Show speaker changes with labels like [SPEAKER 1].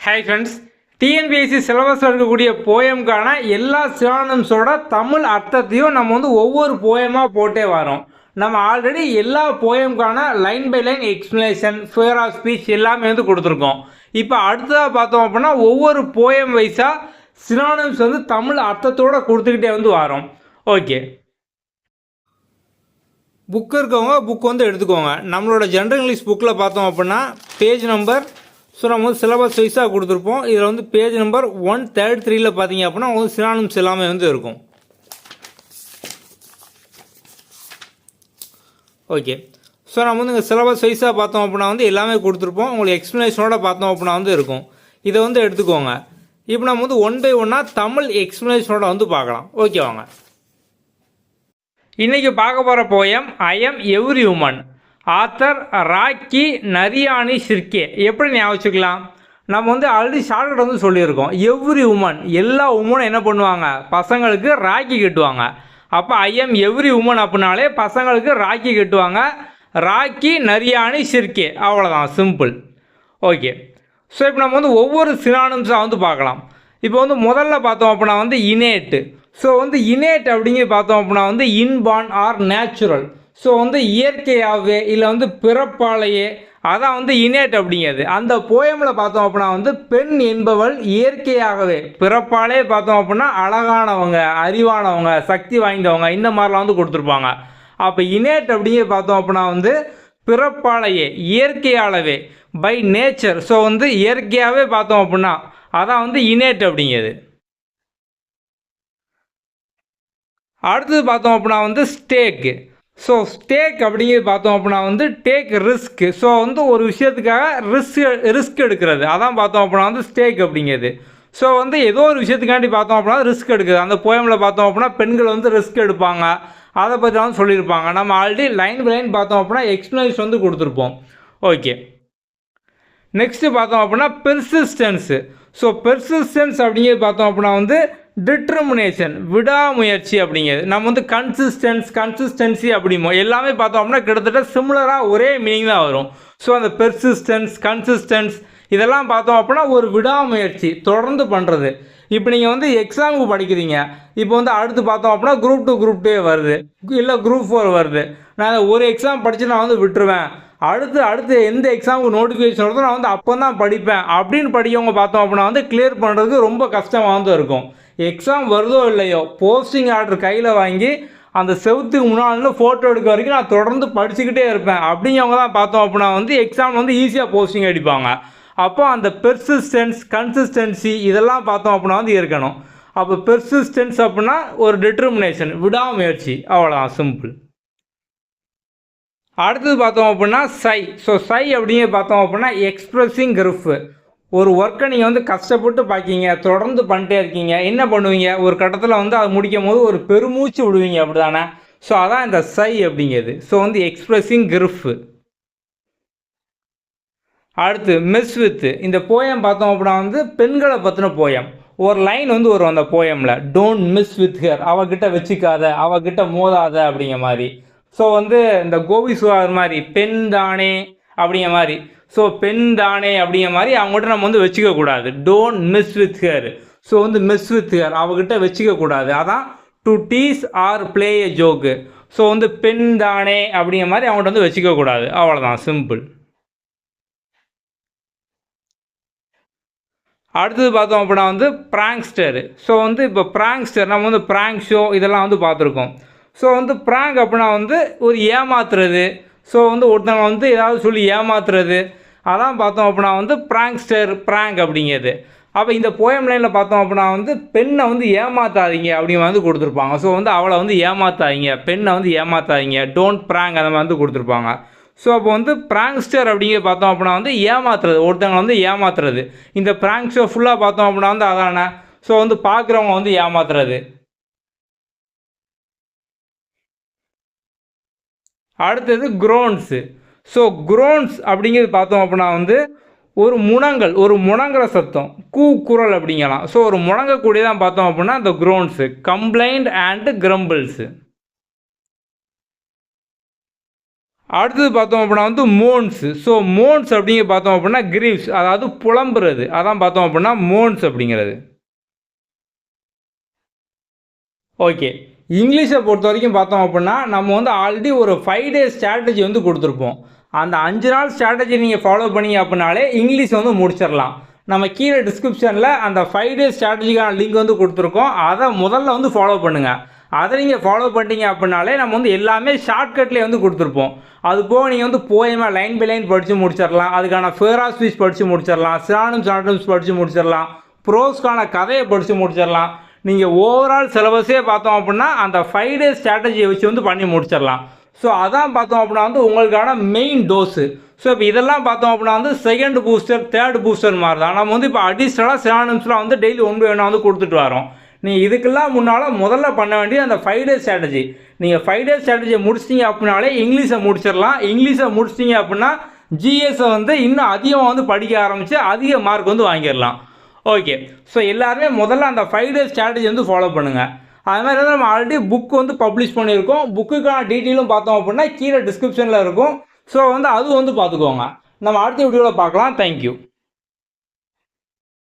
[SPEAKER 1] Hi friends, TNPSC சிலபஸில் இருக்கக்கூடிய போயம்கான எல்லா சினானிம்ஸோட தமிழ் அர்த்தத்தையும் நம்ம ஒவ்வொரு போயமாக போட்டே வரோம். நம்ம ஆல்ரெடி எல்லா போயம்கான line by line explanation, figure of speech எல்லாமே கொடுத்துருக்கோம். இப்போ அடுத்ததாக பார்த்தோம் அப்படின்னா ஒவ்வொரு போயம் வைஸாக சினானிம்ஸ் தமிழ் அர்த்தத்தோடு கொடுத்துக்கிட்டே வரோம். ஓகே, புக் இருக்கவங்க புக் எடுத்துக்கோங்க. நம்மளோட ஜென்ரல் இங்கிலீஷ் புக்கில் பார்த்தோம் அப்படின்னா பேஜ் நம்பர் நம்ம சிலபஸ் வைஸாக கொடுத்துருப்போம். இதில் பேஜ் நம்பர் 133 பார்த்தீங்க அப்படின்னா சினானிம்ஸ் எல்லாமே இருக்கும். ஓகே, ஸோ நம்ம இங்கே சிலபஸ் வைஸாக பார்த்தோம் அப்படின்னா எல்லாமே கொடுத்துருப்போம். உங்களுக்கு எக்ஸ்ப்ளனேஷனோட பார்த்தோம் அப்படின்னா இருக்கும். இதை எடுத்துக்கோங்க. இப்போ நம்ம ஒன் பை ஒன்னாக தமிழ் எக்ஸ்ப்ளனேஷனோட பார்க்கலாம். ஓகே, வாங்க. இன்றைக்கி பார்க்க போகிற poem I am every woman. Author Rakhi Nariyani Shirke. எப்படி ஞாபகம்? நம்ம ஆல்ரெடி ஷார்ட்கட் சொல்லியிருக்கோம். எவ்ரி உமன், எல்லா உமனும் என்ன பண்ணுவாங்க? பசங்களுக்கு ராக்கி கட்டுவாங்க. அப்போ ஐ எம் எவ்ரி உமன் அப்படின்னாலே பசங்களுக்கு ராக்கி கட்டுவாங்க. ராக்கி நரியானி ஷிர்கே, அவ்வளோதான், சிம்பிள். ஓகே, ஸோ இப்போ நம்ம ஒவ்வொரு சினானிம்ஸாக பார்க்கலாம். இப்போ முதல்ல பார்த்தோம் அப்படின்னா இனேட்டு. ஸோ இனேட் அப்படிங்கிறது பார்த்தோம் அப்படின்னா இன்பார்ன் ஆர் நேச்சுரல். ஸோ இயற்கையாகவே இல்லை பிறப்பாலேயே, அதான் இனேட் அப்படிங்கிறது. அந்த போயமில் பார்த்தோம் அப்படின்னா பெண் என்பவள் இயற்கையாகவே பிறப்பாலே பார்த்தோம் அப்படின்னா அழகானவங்க, அறிவானவங்க, சக்தி வாய்ந்தவங்க, இந்த மாதிரிலாம் கொடுத்துருப்பாங்க. அப்போ இனேட் அப்படிங்கிறது பார்த்தோம் அப்படின்னா பிறப்பாலேயே, இயற்கையாலவே, பை நேச்சர். ஸோ இயற்கையாகவே பார்த்தோம் அப்படின்னா அதான் இனேட் அப்படிங்கிறது. அடுத்தது பார்த்தோம் அப்படின்னா ஸ்டேக்கு. ஸோ ஸ்டேக் அப்படிங்கிறது பார்த்தோம் அப்படின்னா டேக் ரிஸ்க். ஸோ ஒரு விஷயத்துக்காக ரிஸ்க் எடுக்கிறது, அதான் பார்த்தோம் அப்படின்னா ஸ்டேக் அப்படிங்கிறது. ஸோ ஏதோ ஒரு விஷயத்துக்காண்டி பார்த்தோம் அப்படின்னா ரிஸ்க் எடுக்குது. அந்த போயமில் பார்த்தோம் அப்படின்னா பெண்கள் ரிஸ்க் எடுப்பாங்க, அதை பற்றி சொல்லியிருப்பாங்க. நம்ம ஆல்ரெடி லைன் பை லைன் பார்த்தோம் அப்படின்னா எக்ஸ்ப்ளனேஷன் கொடுத்துருப்போம். ஓகே, நெக்ஸ்ட்டு பார்த்தோம் அப்படின்னா பெர்சிஸ்டன்ஸு. ஸோ பெர்சிஸ்டன்ஸ் அப்படிங்கிறது பார்த்தோம் அப்படின்னா டிட்டர்மினேஷன், விடாமுயற்சி அப்படிங்கிறது. நம்ம கன்சிஸ்டன்சி அப்படிமோ எல்லாமே பார்த்தோம் அப்படின்னா கிட்டத்தட்ட சிமிலராக ஒரே மீனிங் தான் வரும். ஸோ அந்த கன்சிஸ்டன்ஸ் இதெல்லாம் பார்த்தோம் அப்படின்னா ஒரு விடாமுயற்சி, தொடர்ந்து பண்ணுறது. இப்போ நீங்கள் எக்ஸாமுக்கு படிக்கிறீங்க. இப்போ அடுத்து பார்த்தோம் அப்படின்னா குரூப் 2 குரூப் 2 வருது, இல்லை குரூப் 4 வருது. நான் ஒரு எக்ஸாம் படித்து நான் விட்டுருவேன், அடுத்து எந்த எக்ஸாமுக்கு நோட்டிஃபிகேஷன் வருதோ நான் அப்போ தான் படிப்பேன் அப்படின்னு படிக்கவங்க பார்த்தோம் அப்படின்னா கிளியர் பண்ணுறதுக்கு ரொம்ப கஷ்டமாக இருக்கும். எக்ஸாம் வருதோ இல்லையோ, போஸ்டிங் ஆர்டர் கையில் வாங்கி அந்த செவத்துக்கு முன்னாள் ஃபோட்டோ எடுக்க வரைக்கும் நான் தொடர்ந்து படிச்சுக்கிட்டே இருப்பேன் அப்படிங்கிறவங்க தான் பார்த்தோம் அப்படின்னா எக்ஸாம் ஈஸியாக போஸ்டிங் அடிப்பாங்க. அப்போ அந்த பெர்சிஸ்டன்ஸ், கன்சிஸ்டன்சி இதெல்லாம் பார்த்தோம் அப்படின்னா இருக்கணும். அப்போ பெர்சிஸ்டன்ஸ் அப்படின்னா ஒரு டிட்டர்மினேஷன், விடாமுயற்சி, அவ்வளோதான், சிம்பிள். அடுத்தது பார்த்தோம் அப்படின்னா சை. ஸோ சை அப்படிங்க பார்த்தோம் அப்படின்னா எக்ஸ்ப்ரெஸிங் கிரிஃப். ஒரு ஒர்க்கை நீங்கள் கஷ்டப்பட்டு பார்க்கிங்க, தொடர்ந்து பண்ணிட்டே இருக்கீங்க, என்ன பண்ணுவீங்க? ஒரு கட்டத்தில் அதை முடிக்கும் போது ஒரு பெருமூச்சு விடுவீங்க, அப்படி தானே? ஸோ அதான் இந்த சை அப்படிங்கிறது. So expressing grief. அடுத்து மிஸ் வித். இந்த போயம் பார்த்தோம் அப்படின்னா பெண்களை பற்றின போயம். ஒரு லைன் வரும் அந்த போயமில், டோன்ட் மிஸ் வித் ஹர், அவகிட்ட வச்சுக்காத, அவகிட்ட மோதாத அப்படிங்கிற மாதிரி. ஸோ இந்த கோபி சுவார் மாதிரி பெண் தானே அப்படிங்கிற மாதிரி. ஸோ பெண் தானே அப்படிங்கிற மாதிரி அவங்ககிட்ட நம்ம வச்சுக்கக்கூடாது. Don't mess with her. So mess with her, அவகிட்ட வச்சுக்கக்கூடாது. அதான் to tease or play a joke. So பெண் தானே அப்படிங்கிற மாதிரி அவங்ககிட்ட வச்சுக்கக்கூடாது, அவ்வளோதான், சிம்பிள். அடுத்தது பார்த்தோம் அப்படின்னா ப்ராங்க்ஸ்டர். ஸோ இப்போ ப்ராங்க்ஸ்டர் நம்ம ப்ராங்க் ஷோ இதெல்லாம் பார்த்துருக்கோம். ஸோ ப்ராங்க் அப்படின்னா ஒரு ஏமாத்துறது. ஸோ ஒருத்தவங்க ஏதாவது சொல்லி ஏமாத்துறது, அதான் பார்த்தோம் அப்படின்னா ப்ராங்க்ஸ்டர், ப்ராங்க் அப்படிங்கிறது. அப்போ இந்த போயம் லைனில் பார்த்தோம் அப்படின்னா பெண்ணை ஏமாத்தாதீங்க அப்படிங்க கொடுத்துருப்பாங்க. ஸோ அவளை ஏமாத்தாதீங்க, பெண்ணை ஏமாத்தாதீங்க, டோன்ட் ப்ராங்க் அந்த மாதிரி கொடுத்துருப்பாங்க. ஸோ அப்போ ப்ராங்க்ஸ்டர் அப்படிங்கிறது பார்த்தோம் அப்படின்னா ஏமாத்துறது, ஒருத்தவங்க ஏமாத்துறது. இந்த ப்ராங்க் ஷோ ஃபுல்லாக பார்த்தோம் அப்படின்னா அதானே. ஸோ பார்க்குறவங்க ஏமாத்துறது. அடுத்தது குரோன்ஸு. ஸோ குரோன்ஸ் அப்படிங்கிறது பார்த்தோம் அப்படின்னா ஒரு முனங்கல், ஒரு முனங்கிற சத்தம், குரல் அப்படிங்கலாம். ஸோ ஒரு முனங்கக்கூடியதான் பார்த்தோம் அப்படின்னா இந்த குரோன்ஸு. Complaint and கிரம்பிள்ஸு. அடுத்தது பார்த்தோம் அப்படின்னா வந்து மோன்ஸ். ஸோ மோன்ஸ் அப்படிங்க பார்த்தோம் அப்படின்னா கிரீவ்ஸ், அதாவது புலம்புறது, அதான் பார்த்தோம் அப்படின்னா மோன்ஸ் அப்படிங்கிறது. ஓகே. இங்கிலீஷை பொறுத்த வரைக்கும் பார்த்தோம் அப்படின்னா நம்ம வந்து ஆல்ரெடி ஒரு 5 டேஸ் ஸ்ட்ராட்டஜி வந்து கொடுத்துருப்போம். அந்த 5 நாள் ஸ்ட்ராட்டஜி நீங்கள் ஃபாலோ பண்ணீங்க அப்படின்னாலே இங்கிலீஷ் வந்து முடிச்சிடலாம். நம்ம கீழே டிஸ்கிரிப்ஷனில் அந்த 5 டேஸ் ஸ்ட்ராட்டஜிக்கான லிங்க் வந்து கொடுத்துருக்கோம். அதை முதல்ல வந்து ஃபாலோ பண்ணுங்கள். அதை நீங்கள் ஃபாலோ பண்ணிட்டீங்க அப்படின்னாலே நம்ம வந்து எல்லாமே ஷார்ட்கட்லேயே வந்து கொடுத்துருப்போம். அது போக நீங்கள் வந்து போயமாக லைன் பை லைன் படித்து முடிச்சிடலாம். அதுக்கான ஃபேர் ஆஃப் ஸ்பீச் படித்து முடிச்சிடலாம். சினானிம்ஸ் படித்து முடிச்சிடலாம். ப்ரோஸ்க்கான கதையை படித்து முடிச்சிடலாம். நீங்கள் ஓவரால் சிலபஸே பார்த்தோம் அப்படின்னா அந்த 5 டேஸ் ஸ்ட்ராட்டஜியை வச்சு வந்து பண்ணி முடிச்சிடலாம். ஸோ அதான் பார்த்தோம் அப்படின்னா வந்து உங்களுக்கான மெயின் டோஸு. ஸோ இப்போ இதெல்லாம் பார்த்தோம் அப்படின்னா வந்து செகண்ட் பூஸ்டர், தேர்ட் பூஸ்டர் மாதிரி தான். நம்ம வந்து இப்போ அடிஷ்னலாக சினானிம்ஸ்லாம் வந்து டெய்லி 1 by 1 வந்து கொடுத்துட்டு வரோம். நீங்கள் இதுக்கெல்லாம் முன்னால் முதல்ல பண்ண வேண்டிய அந்த 5 டேஸ் ஸ்ட்ராட்டஜி. நீங்கள் 5 டேஸ் ஸ்ட்ராட்டஜியை முடிச்சிட்டிங்க அப்படின்னாலே இங்கிலீஷை முடிச்சிடலாம். இங்கிலீஷை முடிச்சிட்டிங்க அப்படின்னா ஜிஎஸை வந்து இன்னும் அதிகமாக வந்து படிக்க ஆரம்பித்து அதிக மார்க் வந்து வாங்கிடலாம். ஓகே. ஸோ எல்லாருமே முதல்ல அந்த 5 டேஸ் ஸ்ட்ராட்டஜி வந்து ஃபாலோ பண்ணுங்கள். அது மாதிரி வந்து நம்ம ஆல்ரெடி புக் வந்து பப்ளிஷ் பண்ணியிருக்கோம். புக்குக்கான டீட்டெயிலும் பார்த்தோம் அப்படின்னா கீழே டிஸ்கிரிப்ஷனில் இருக்கும். ஸோ வந்து அது வந்து பார்த்துக்கோங்க. நம்ம அடுத்த வீடியோவில் பார்க்கலாம். தேங்க்யூ.